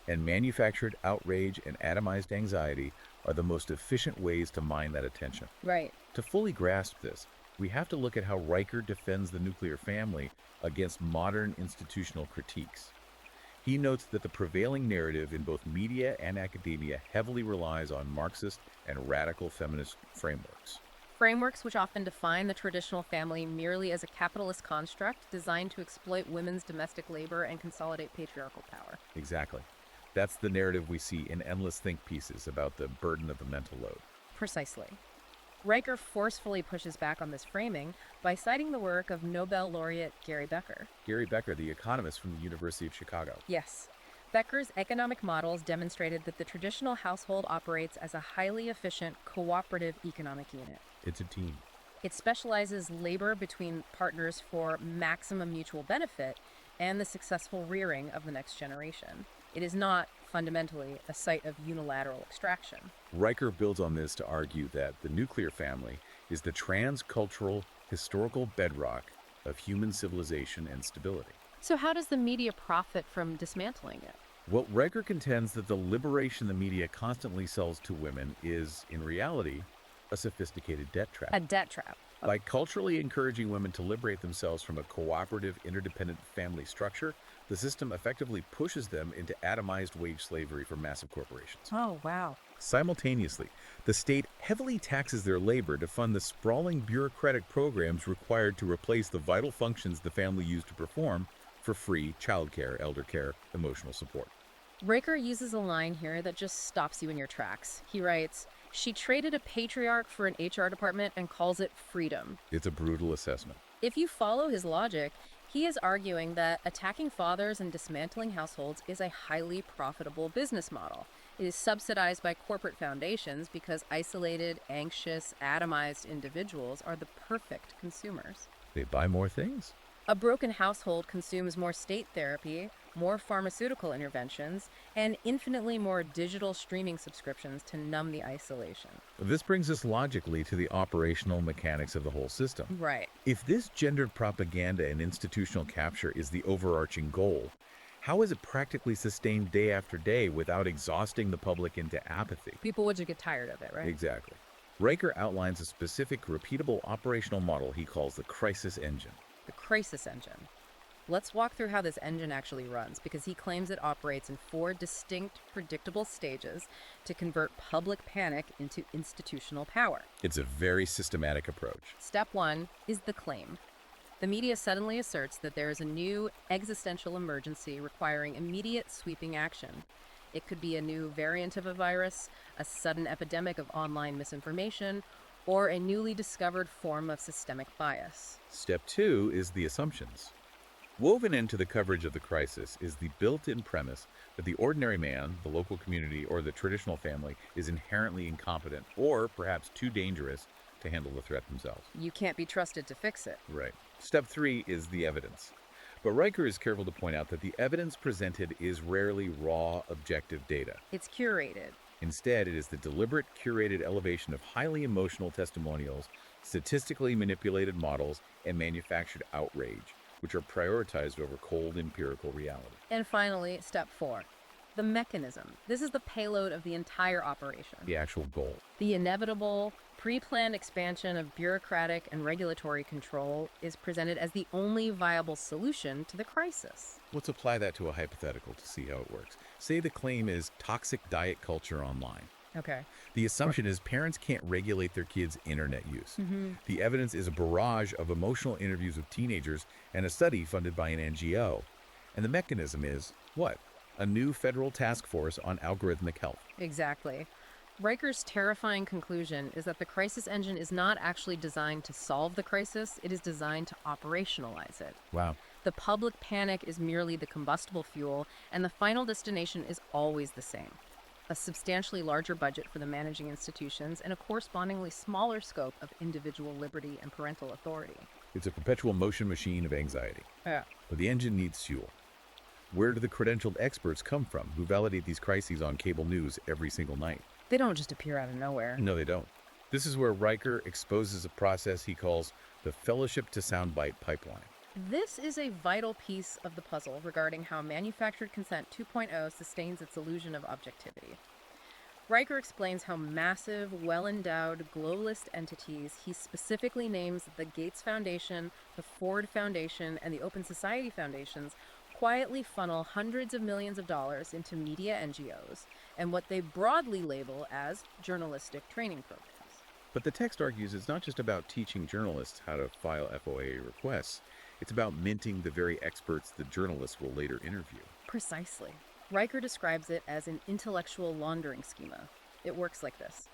[SPEAKER 2] and manufactured outrage and atomized anxiety are the most efficient ways to mine that attention.
[SPEAKER 1] Right.
[SPEAKER 2] To fully grasp this, we have to look at how Riker defends the nuclear family against modern institutional critiques. He notes that the prevailing narrative in both media and academia heavily relies on Marxist and radical feminist frameworks.
[SPEAKER 1] Frameworks which often define the traditional family merely as a capitalist construct designed to exploit women's domestic labor and consolidate patriarchal power.
[SPEAKER 2] Exactly. That's the narrative we see in endless think pieces about the burden of the mental load.
[SPEAKER 1] Precisely. Riker forcefully pushes back on this framing by citing the work of Nobel laureate Gary Becker.
[SPEAKER 2] Gary Becker, the economist from the University of Chicago.
[SPEAKER 1] Yes. Becker's economic models demonstrated that the traditional household operates as a highly efficient, cooperative economic unit.
[SPEAKER 2] It's a team.
[SPEAKER 1] It specializes labor between partners for maximum mutual benefit and the successful rearing of the next generation. It is not, fundamentally, a site of unilateral extraction.
[SPEAKER 2] Riker builds on this to argue that the nuclear family is the transcultural, historical bedrock of human civilization and stability.
[SPEAKER 1] So how does the media profit from dismantling it?
[SPEAKER 2] Well, Riker contends that the liberation the media constantly sells to women is, in reality, a sophisticated debt trap.
[SPEAKER 1] A debt trap.
[SPEAKER 2] By culturally encouraging women to liberate themselves from a cooperative, interdependent family structure, the system effectively pushes them into atomized wage slavery for massive corporations.
[SPEAKER 1] Oh, wow.
[SPEAKER 2] Simultaneously, the state heavily taxes their labor to fund the sprawling bureaucratic programs required to replace the vital functions the family used to perform for free childcare, elder care, emotional support.
[SPEAKER 1] Riker uses a line here that just stops you in your tracks. He writes, "She traded a patriarch for an HR department and calls it freedom."
[SPEAKER 2] It's a brutal assessment.
[SPEAKER 1] If you follow his logic, he is arguing that attacking fathers and dismantling households is a highly profitable business model. It is subsidized by corporate foundations because isolated, anxious, atomized individuals are the perfect consumers.
[SPEAKER 2] They buy more things.
[SPEAKER 1] A broken household consumes more state therapy, more pharmaceutical interventions, and infinitely more digital streaming subscriptions to numb the isolation.
[SPEAKER 2] This brings us logically to the operational mechanics of the whole system.
[SPEAKER 1] Right.
[SPEAKER 2] If this gendered propaganda and institutional capture is the overarching goal, how is it practically sustained day after day without exhausting the public into apathy?
[SPEAKER 1] People would just get tired of it, right?
[SPEAKER 2] Exactly. Riker outlines a specific, repeatable operational model he calls the crisis engine.
[SPEAKER 1] The crisis engine. Let's walk through how this engine actually runs, because he claims it operates in 4 distinct, predictable stages to convert public panic into institutional power.
[SPEAKER 2] It's a very systematic approach.
[SPEAKER 1] Step 1 is the claim. The media suddenly asserts that there is a new existential emergency requiring immediate sweeping action. It could be a new variant of a virus, a sudden epidemic of online misinformation, or a newly discovered form of systemic bias.
[SPEAKER 2] Step 2 is the assumptions. Woven into the coverage of the crisis is the built-in premise that the ordinary man, the local community, or the traditional family is inherently incompetent or perhaps too dangerous to handle the threat themselves.
[SPEAKER 1] You can't be trusted to fix it.
[SPEAKER 2] Right. Step 3 is the evidence. But Riker is careful to point out that the evidence presented is rarely raw, objective data.
[SPEAKER 1] It's curated.
[SPEAKER 2] Instead, it is the deliberate, curated elevation of highly emotional testimonials, statistically manipulated models, and manufactured outrage, which are prioritized over cold empirical reality.
[SPEAKER 1] And finally, step 4. The mechanism. This is the payload of the entire operation.
[SPEAKER 2] The actual goal.
[SPEAKER 1] The inevitable, pre-planned expansion of bureaucratic and regulatory control is presented as the only viable solution to the crisis.
[SPEAKER 2] Let's apply that to a hypothetical to see how it works. Say the claim is toxic diet culture online.
[SPEAKER 1] Okay.
[SPEAKER 2] The assumption is parents can't regulate their kids' internet use. The evidence is a barrage of emotional interviews with teenagers and a study funded by an NGO. And the mechanism is, what? A new federal task force on algorithmic health.
[SPEAKER 1] Exactly. Riker's terrifying conclusion is that the crisis engine is not actually designed to solve the crisis, it is designed to operationalize it.
[SPEAKER 2] Wow.
[SPEAKER 1] The public panic is merely the combustible fuel, and the final destination is always the same. A substantially larger budget for the managing institutions and a correspondingly smaller scope of individual liberty and parental authority.
[SPEAKER 2] It's a perpetual motion machine of anxiety.
[SPEAKER 1] Yeah.
[SPEAKER 2] But the engine needs fuel. Where do the credentialed experts come from who validate these crises on cable news every single night?
[SPEAKER 1] They don't just appear out of nowhere.
[SPEAKER 2] No, they don't. This is where Riker exposes a process he calls the Fellowship to Soundbite pipeline.
[SPEAKER 1] This is a vital piece of the puzzle regarding how manufactured consent 2.0 sustains its illusion of objectivity. Riker explains how massive, well-endowed, globalist entities he specifically names the Gates Foundation, the Ford Foundation, and the Open Society Foundations quietly funnel hundreds of millions of dollars into media NGOs and what they broadly label as journalistic training programs.
[SPEAKER 2] But the text argues it's not just about teaching journalists how to file FOIA requests. It's about minting the very experts the journalists will later interview.
[SPEAKER 1] Precisely. Riker describes it as an intellectual laundering schema. It works like this.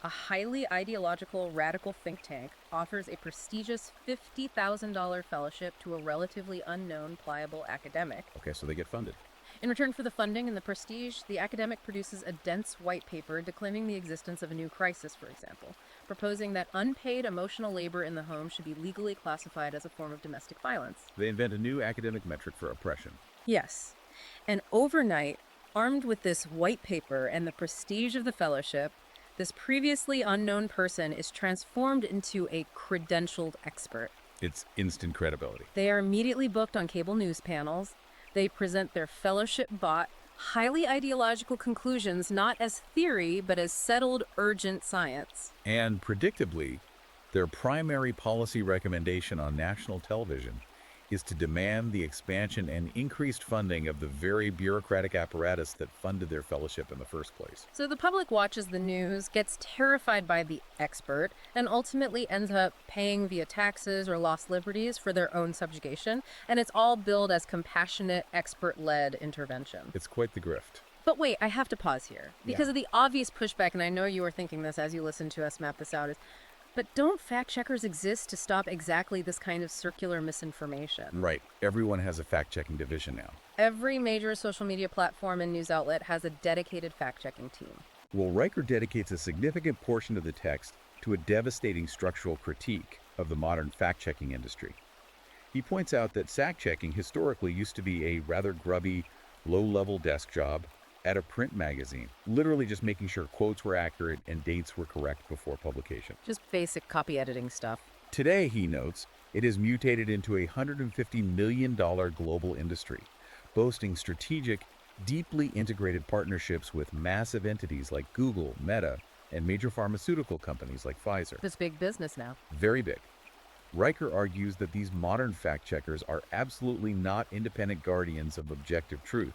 [SPEAKER 1] A highly ideological radical think tank offers a prestigious $50,000 fellowship to a relatively unknown pliable academic.
[SPEAKER 2] Okay, so they get funded.
[SPEAKER 1] In return for the funding and the prestige, the academic produces a dense white paper declaiming the existence of a new crisis, for example, proposing that unpaid emotional labor in the home should be legally classified as a form of domestic violence.
[SPEAKER 2] They invent a new academic metric for oppression.
[SPEAKER 1] Yes. And overnight, armed with this white paper and the prestige of the fellowship, this previously unknown person is transformed into a credentialed expert.
[SPEAKER 2] It's instant credibility.
[SPEAKER 1] They are immediately booked on cable news panels. They present their fellowship-bought, highly ideological conclusions not as theory, but as settled, urgent science.
[SPEAKER 2] And predictably, their primary policy recommendation on national television is to demand the expansion and increased funding of the very bureaucratic apparatus that funded their fellowship in the first place.
[SPEAKER 1] So the public watches the news, gets terrified by the expert, and ultimately ends up paying via taxes or lost liberties for their own subjugation, and it's all billed as compassionate, expert-led intervention.
[SPEAKER 2] It's quite the grift.
[SPEAKER 1] But wait, I have to pause here, because of the obvious pushback, and I know you were thinking this as you listened to us map this out, is, but don't fact-checkers exist to stop exactly this kind of circular misinformation?
[SPEAKER 2] Right. Everyone has a fact-checking division now.
[SPEAKER 1] Every major social media platform and news outlet has a dedicated fact-checking team.
[SPEAKER 2] Well, Riker dedicates a significant portion of the text to a devastating structural critique of the modern fact-checking industry. He points out that fact-checking historically used to be a rather grubby, low-level desk job at a print magazine, literally just making sure quotes were accurate and dates were correct before publication.
[SPEAKER 1] Just basic copy editing stuff.
[SPEAKER 2] Today, he notes, it has mutated into a $150 million global industry, boasting strategic, deeply integrated partnerships with massive entities like Google, Meta, and major pharmaceutical companies like Pfizer.
[SPEAKER 1] It's big business now.
[SPEAKER 2] Very big. Riker argues that these modern fact-checkers are absolutely not independent guardians of objective truth.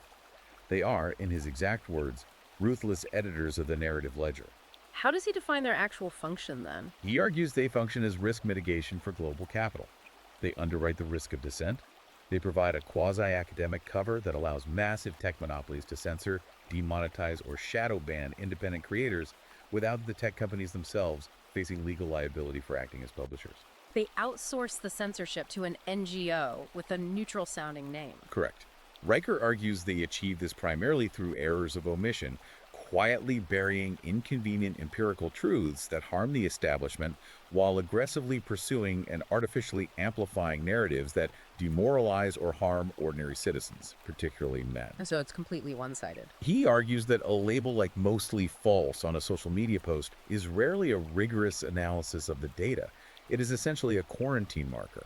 [SPEAKER 2] They are, in his exact words, ruthless editors of the narrative ledger.
[SPEAKER 1] How does he define their actual function then?
[SPEAKER 2] He argues they function as risk mitigation for global capital. They underwrite the risk of dissent. They provide a quasi-academic cover that allows massive tech monopolies to censor, demonetize, or shadow ban independent creators without the tech companies themselves facing legal liability for acting as publishers.
[SPEAKER 1] They outsource the censorship to an NGO with a neutral-sounding name.
[SPEAKER 2] Correct. Riker argues they achieve this primarily through errors of omission, quietly burying inconvenient empirical truths that harm the establishment while aggressively pursuing and artificially amplifying narratives that demoralize or harm ordinary citizens, particularly men.
[SPEAKER 1] So it's completely one-sided.
[SPEAKER 2] He argues that a label like mostly false on a social media post is rarely a rigorous analysis of the data. It is essentially a quarantine marker.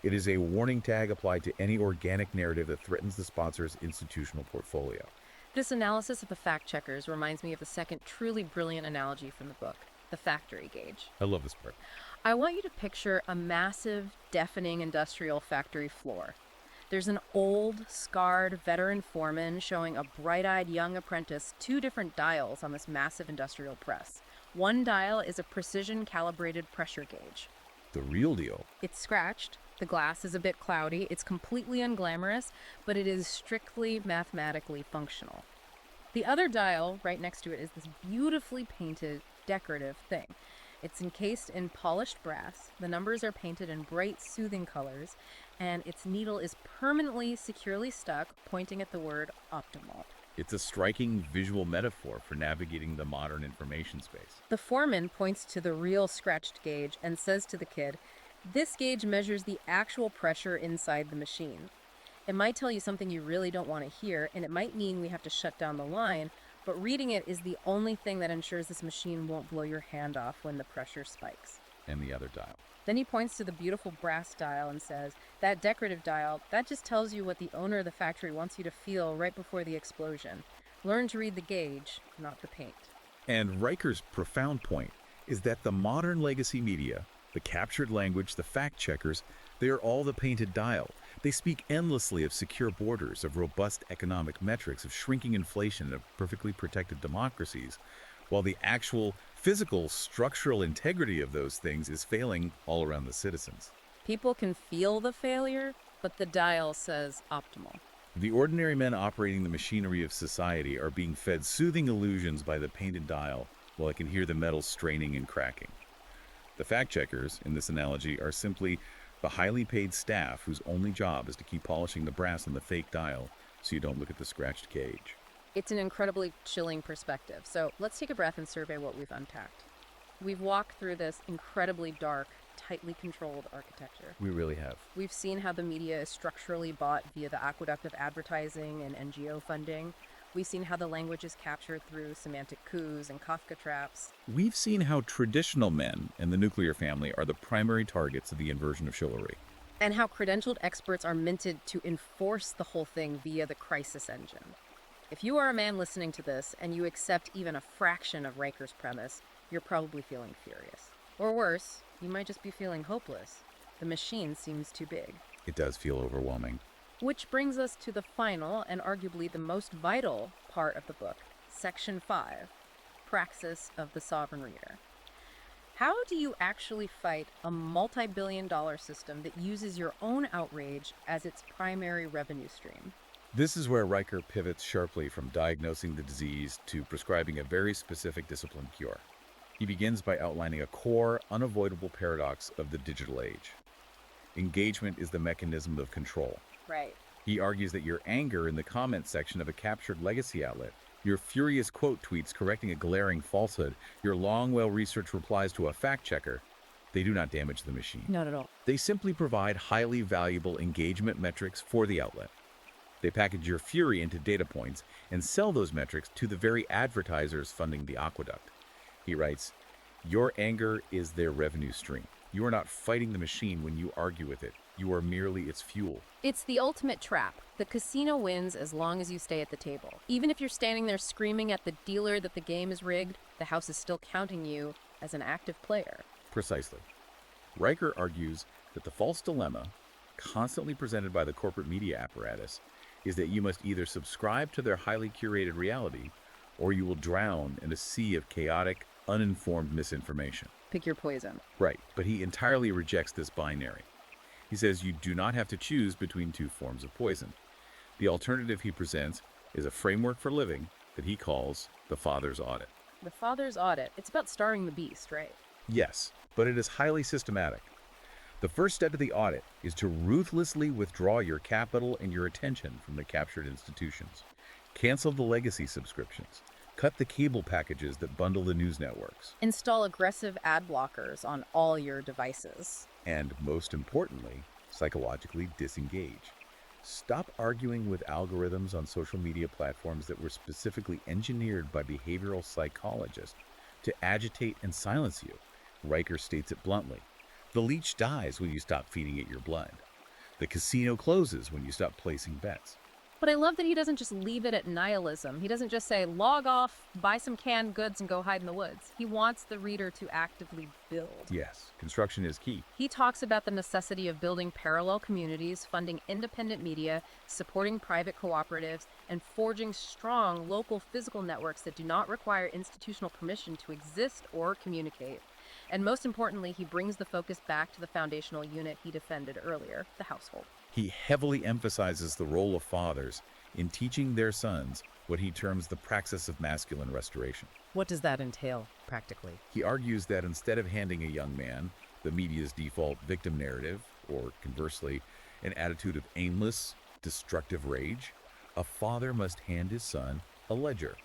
[SPEAKER 2] It is a warning tag applied to any organic narrative that threatens the sponsor's institutional portfolio.
[SPEAKER 1] This analysis of the fact-checkers reminds me of the second truly brilliant analogy from the book, the factory gauge.
[SPEAKER 2] I love this part.
[SPEAKER 1] I want you to picture a massive, deafening industrial factory floor. There's an old, scarred veteran foreman showing a bright-eyed young apprentice two different dials on this massive industrial press. One dial is a precision-calibrated pressure gauge.
[SPEAKER 2] The real deal.
[SPEAKER 1] It's scratched, the glass is a bit cloudy, it's completely unglamorous, but it is strictly mathematically functional. The other dial, right next to it, is this beautifully painted, decorative thing. It's encased in polished brass, the numbers are painted in bright, soothing colors, and its needle is permanently, securely stuck, pointing at the word optimal.
[SPEAKER 2] It's a striking visual metaphor for navigating the modern information space.
[SPEAKER 1] The foreman points to the real scratched gauge and says to the kid, "This gauge measures the actual pressure inside the machine. It might tell you something you really don't want to hear, and it might mean we have to shut down the line, but reading it is the only thing that ensures this machine won't blow your hand off when the pressure spikes."
[SPEAKER 2] And the other dial.
[SPEAKER 1] Then he points to the beautiful brass dial and says, "That decorative dial, that just tells you what the owner of the factory wants you to feel right before the explosion. Learn to read the gauge, not the paint."
[SPEAKER 2] And Riker's profound point is that the modern legacy media, the captured language, the fact-checkers, they are all the painted dial. They speak endlessly of secure borders, of robust economic metrics, of shrinking inflation, of perfectly protected democracies, while the actual physical, structural integrity of those things is failing all around the citizens.
[SPEAKER 1] People can feel the failure, but the dial says optimal.
[SPEAKER 2] The ordinary men operating the machinery of society are being fed soothing illusions by the painted dial, while I can hear the metal straining and cracking. The fact-checkers, in this analogy, are simply the highly paid staff whose only job is to keep polishing the brass on the fake dial so you don't look at the scratched gauge.
[SPEAKER 1] It's an incredibly chilling perspective. So let's take a breath and survey what we've unpacked. We've walked through this incredibly dark, tightly controlled architecture.
[SPEAKER 2] We really have.
[SPEAKER 1] We've seen how the media is structurally bought via the aqueduct of advertising and NGO funding. We've seen how the language is captured through semantic coups and Kafka traps.
[SPEAKER 2] We've seen how traditional men and the nuclear family are the primary targets of the inversion of chivalry.
[SPEAKER 1] And how credentialed experts are minted to enforce the whole thing via the crisis engine. If you are a man listening to this and you accept even a fraction of Riker's premise, you're probably feeling furious. Or worse, you might just be feeling hopeless. The machine seems too big.
[SPEAKER 2] It does feel overwhelming.
[SPEAKER 1] Which brings us to the final and arguably the most vital part of the book, Section 5, Praxis of the Sovereign Reader. How do you actually fight a multi-billion-dollar system that uses your own outrage as its primary revenue stream?
[SPEAKER 2] This is where Riker pivots sharply from diagnosing the disease to prescribing a very specific discipline cure. He begins by outlining a core, unavoidable paradox of the digital age. Engagement is the mechanism of control.
[SPEAKER 1] Right.
[SPEAKER 2] He argues that your anger in the comments section of a captured legacy outlet, your furious quote tweets correcting a glaring falsehood, your long, well-researched replies to a fact-checker, they do not damage the machine.
[SPEAKER 1] Not at all.
[SPEAKER 2] They simply provide highly valuable engagement metrics for the outlet. They package your fury into data points and sell those metrics to the very advertisers funding the aqueduct. He writes, "Your anger is their revenue stream. You are not fighting the machine when you argue with it. You are merely its fuel."
[SPEAKER 1] It's the ultimate trap. The casino wins as long as you stay at the table. Even if you're standing there screaming at the dealer that the game is rigged, the house is still counting you as an active player.
[SPEAKER 2] Precisely. Riker argues that the false dilemma, constantly presented by the corporate media apparatus, is that you must either subscribe to their highly curated reality, or you will drown in a sea of chaotic, uninformed misinformation.
[SPEAKER 1] Pick your poison.
[SPEAKER 2] Right, but he entirely rejects this binary. He says you do not have to choose between two forms of poison. The alternative he presents is a framework for living that he calls the Father's Audit.
[SPEAKER 1] The Father's Audit. It's about starving the beast, right?
[SPEAKER 2] Yes, but it is highly systematic. The first step of the audit is to ruthlessly withdraw your capital and your attention from the captured institutions. Cancel the legacy subscriptions. Cut the cable packages that bundle the news networks.
[SPEAKER 1] Install aggressive ad blockers on all your devices.
[SPEAKER 2] And most importantly, psychologically disengage. Stop arguing with algorithms on social media platforms that were specifically engineered by behavioral psychologists to agitate and silence you. Riker states it bluntly. The leech dies when you stop feeding it your blood. The casino closes when you stop placing bets.
[SPEAKER 1] But I love that he doesn't just leave it at nihilism. He doesn't just say, log off, buy some canned goods, and go hide in the woods. He wants the reader to actively build.
[SPEAKER 2] Yes, construction is key.
[SPEAKER 1] He talks about the necessity of building parallel communities, funding independent media, supporting private cooperatives, and forging strong local physical networks that do not require institutional permission to exist or communicate. And most importantly, he brings the focus back to the foundational unit he defended earlier, the household.
[SPEAKER 2] He heavily emphasizes the role of fathers in teaching their sons what he terms the praxis of masculine restoration.
[SPEAKER 1] What does that entail, practically?
[SPEAKER 2] He argues that instead of handing a young man the media's default victim narrative, or conversely, an attitude of aimless, destructive rage, a father must hand his son a ledger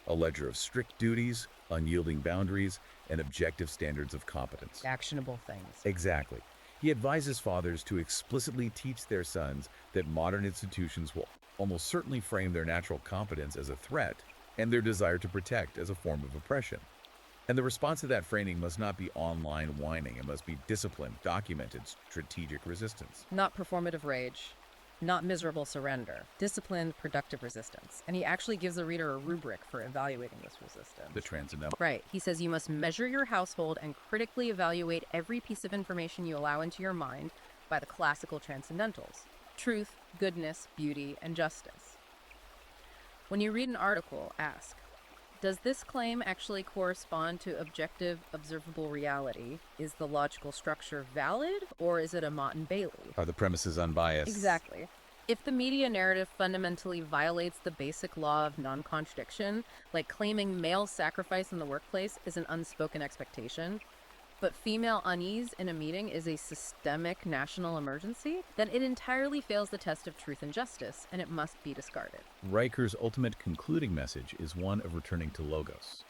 [SPEAKER 2] of strict duties, unyielding boundaries, and objective standards of competence.
[SPEAKER 1] Actionable things.
[SPEAKER 2] Exactly. He advises fathers to explicitly teach their sons that modern institutions will almost certainly frame their natural competence as a threat and their desire to protect as a form of oppression. And the response to that framing must not be online whining. It must be disciplined, documented, strategic resistance.
[SPEAKER 1] Not performative rage, not miserable surrender, disciplined, productive resistance. And he actually gives the reader a rubric for evaluating this resistance.
[SPEAKER 2] The transcendental.
[SPEAKER 1] Right. He says you must measure your household and critically evaluate every piece of information you allow into your mind by the classical transcendentals: truth, goodness, beauty, and justice. When you read an article, ask, does this claim actually correspond to objective, observable reality? Is the logical structure valid, or is it a Mott and Bailey?
[SPEAKER 2] Are the premises unbiased?
[SPEAKER 1] Exactly. If the media narrative fundamentally violates the basic law of non-contradiction, like claiming male sacrifice in the workplace is an unspoken expectation, but female unease in a meeting is a systemic national emergency, then it entirely fails the test of truth and justice, and it must be discarded.
[SPEAKER 2] Riker's ultimate concluding message is one of returning to logos.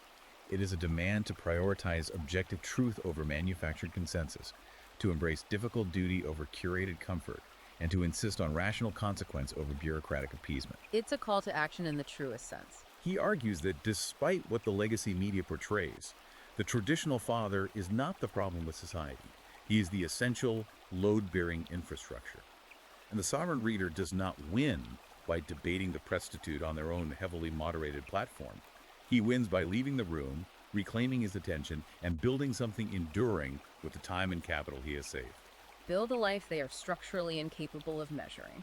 [SPEAKER 2] It is a demand to prioritize objective truth over manufactured consensus, to embrace difficult duty over curated comfort, and to insist on rational consequence over bureaucratic appeasement.
[SPEAKER 1] It's a call to action in the truest sense.
[SPEAKER 2] He argues that despite what the legacy media portrays, the traditional father is not the problem with society. He is the essential, load-bearing infrastructure. And the sovereign reader does not win by debating the Presstitute on their own heavily moderated platform. He wins by leaving the room, reclaiming his attention, and building something enduring with the time and capital he has saved.
[SPEAKER 1] Build a life they are structurally incapable of measuring.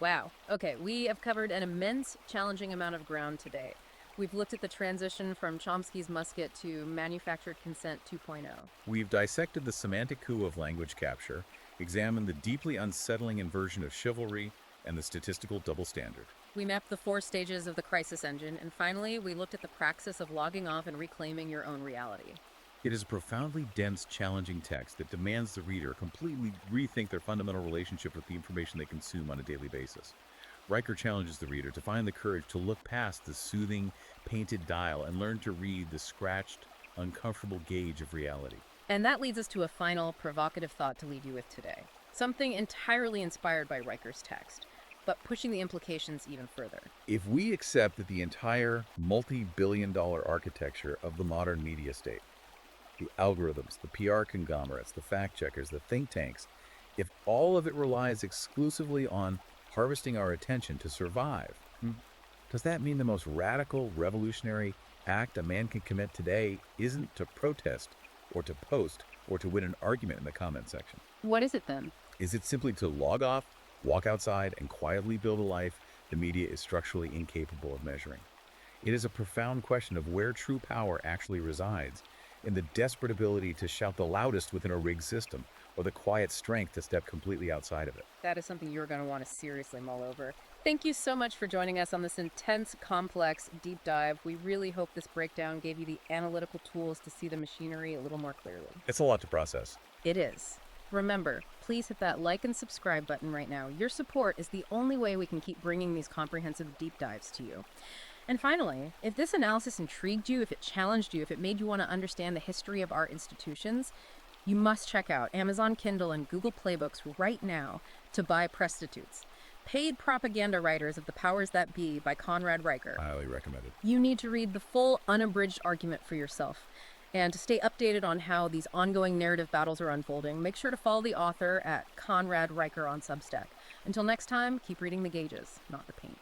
[SPEAKER 1] Wow. Okay, we have covered an immense, challenging amount of ground today. We've looked at the transition from Chomsky's musket to manufactured consent 2.0.
[SPEAKER 2] We've dissected the semantic coup of language capture, examined the deeply unsettling inversion of chivalry, and the statistical double standard.
[SPEAKER 1] We mapped the 4 stages of the crisis engine, and finally, we looked at the praxis of logging off and reclaiming your own reality.
[SPEAKER 2] It is a profoundly dense, challenging text that demands the reader completely rethink their fundamental relationship with the information they consume on a daily basis. Riker challenges the reader to find the courage to look past the soothing, painted dial and learn to read the scratched, uncomfortable gauge of reality.
[SPEAKER 1] And that leads us to a final, provocative thought to leave you with today. Something entirely inspired by Riker's text, but pushing the implications even further.
[SPEAKER 2] If we accept that the entire multi-billion-dollar architecture of the modern media state, the algorithms, the PR conglomerates, the fact-checkers, the think tanks, if all of it relies exclusively on harvesting our attention to survive, does that mean the most radical, revolutionary act a man can commit today isn't to protest or to post or to win an argument in the comment section?
[SPEAKER 1] What is it then?
[SPEAKER 2] Is it simply to log off, walk outside, and quietly build a life the media is structurally incapable of measuring? It is a profound question of where true power actually resides, in the desperate ability to shout the loudest within a rigged system, or the quiet strength to step completely outside of it.
[SPEAKER 1] That is something you're going to want to seriously mull over. Thank you so much for joining us on this intense, complex, deep dive. We really hope this breakdown gave you the analytical tools to see the machinery a little more clearly.
[SPEAKER 2] It's a lot to process.
[SPEAKER 1] It is. Remember, please hit that like and subscribe button right now. Your support is the only way we can keep bringing these comprehensive deep dives to you. And finally, if this analysis intrigued you, if it challenged you, if it made you want to understand the history of our institutions, you must check out Amazon Kindle and Google Playbooks right now to buy Presstitutes, Paid Propaganda Writers of the Powers That Be by Conrad Riker.
[SPEAKER 2] Highly recommended.
[SPEAKER 1] You need to read the full, unabridged argument for yourself. And to stay updated on how these ongoing narrative battles are unfolding, make sure to follow the author at Conrad Riker on Substack. Until next time, keep reading the gauges, not the paint.